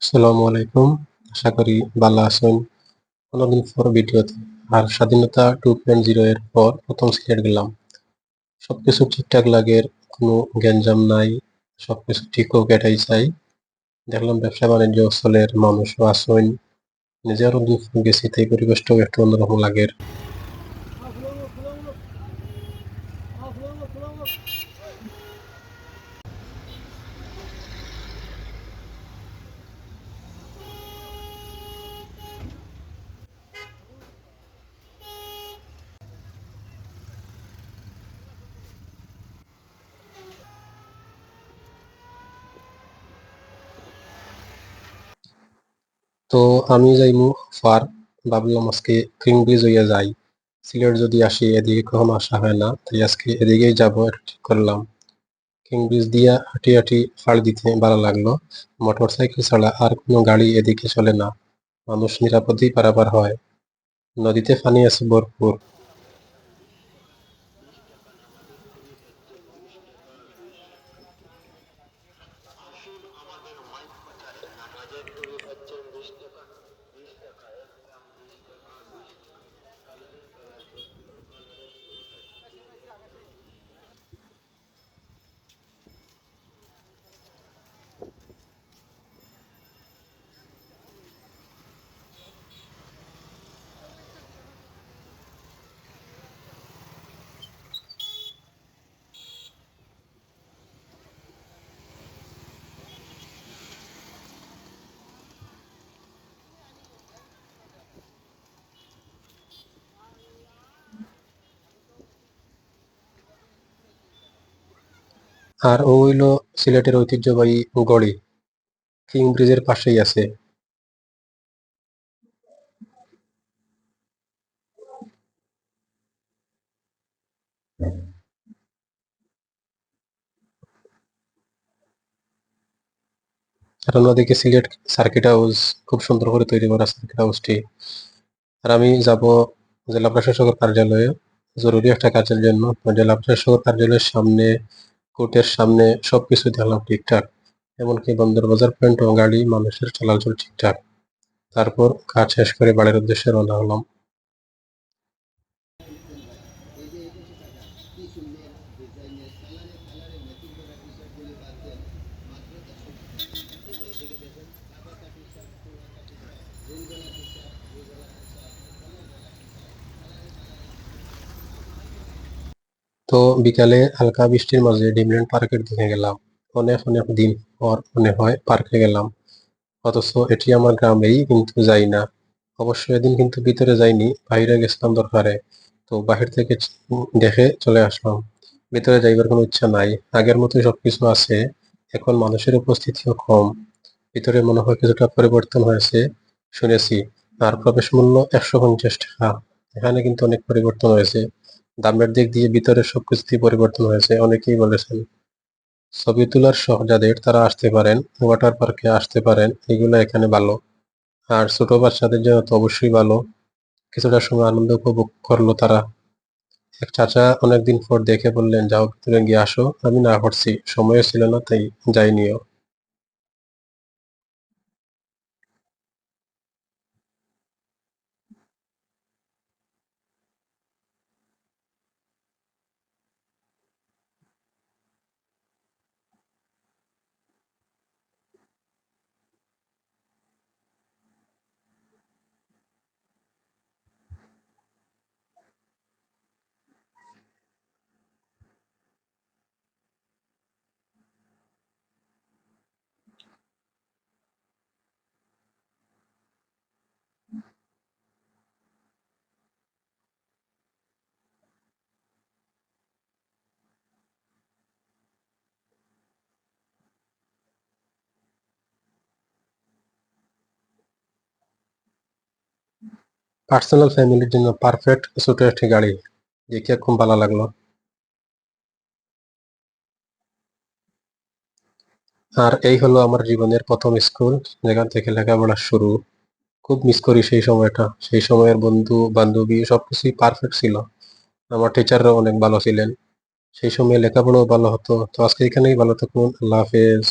আসসালামু আলাইকুম। আশা করি ভালো আছেন। অনেকদিন পর ভিডিওতে। আর স্বাধীনতা 2.0 এর পর ১ম সিলেট গেলাম। সবকিছু ঠিকঠাক লাগের, কোনো গ্যাঞ্জাম নাই। সবকিছু ঠিকও কেটাই যায়। দেখলাম ব্যবসা-বাণিজ্য চলের, মানুষও আছেন। নিজে অনেকদিন পর গেছি, তাই পরিবেশটাও একটু অন্যরকম লাগের। তো আমি যাইমু ফার, ভাবলাম আজকে কিং ব্রিজ হইয়া যাই। সিলেট যদি আসি, এদিকে কখনো আসা হয় না, তাই আজকে এদিকেই যাবো, এটা ঠিক করলাম। কিং ব্রিজ দিয়া হাঁটি হাঁটি পাড়ি দিতে ভালো লাগলো। মোটরসাইকেল ছাড়া আর কোনো গাড়ি এদিকে চলে না। মানুষ নিরাপদেই পারাপার হয়। নদীতে পানি আছে ভরপুর। আর ও হইল সিলেটের ঐতিহ্যবাহী গড়ি, কিং ব্রিজের পাশেই আছে। আর অন্যদিকে সিলেট সার্কিট হাউস, খুব সুন্দর করে তৈরি করা সার্কিট হাউসটি। আর আমি যাব জেলা প্রশাসকের কার্যালয়ে, জরুরি একটা কাজের জন্য। জেলা প্রশাসকের কার্যালয়ের সামনে, কোর্টের সামনে সবকিছু দেখলাম ঠিকঠাক। এমনকি বন্দরবাজার পয়েন্টও গাড়ি মানুষের চলাচল ঠিকঠাক। তারপর কাজ শেষ করে বাড়ির উদ্দেশ্যে রওনা হলাম। তো বিকালে হালকা বৃষ্টির মাঝে ড্রিমল্যান্ড পার্কের দিকে গেলাম। অনেক অনেক দিন পর মনে হয় পার্কে গেলাম, অথচ এটি আমার গ্রামেই, কিন্তু যাই না। অবশ্য এদিন কিন্তু ভিতরে যাইনি, বাইরে গেছিলাম দরকারে। তো বাহির থেকে দেখে চলে আসলাম। ভিতরে যাইবার কোনো ইচ্ছা নাই, আগের মতোই সবকিছু আছে। এখন মানুষের উপস্থিতিও কম। ভিতরে মনে হয় কিছুটা পরিবর্তন হয়েছে শুনেছি। আর প্রবেশ মূল্য ১৫০ টাকা। এখানে কিন্তু অনেক পরিবর্তন হয়েছে। দামের দিক দিয়ে ভিতরে সবকিছুতেই পরিবর্তন হয়েছে, অনেকেই বলেছেন। ছবি তোলার শখ যাদের, তারা আসতে পারেন, ওয়াটার পার্কে আসতে পারেন, এগুলো এখানে ভালো। আর ছোট বাচ্চাদের জন্য তো অবশ্যই ভালো। কিছুটা সময় আনন্দ উপভোগ করলো তারা। এক চাচা অনেকদিন পর দেখে বললেন, যাও ভিতরে গিয়ে আসো। আমি না করছি, সময়ও ছিল না, তাই যাইনিও। পার্সোনাল ফ্যামিলির জন্য পারফেক্ট ছোট একটি গাড়ি, দেখে খুব ভালো লাগলো। আর এই হলো আমার জীবনের প্রথম স্কুল, যেখান থেকে লেখাপড়া শুরু। খুব মিস করি সেই সময়টা। সেই সময়ের বন্ধু বান্ধবী সবকিছুই পারফেক্ট ছিল। আমার টিচাররাও অনেক ভালো ছিলেন। সেই সময় লেখাপড়াও ভালো হতো। তো আজকে এখানেই ভালো থাকুন। আল্লাহ হাফেজ।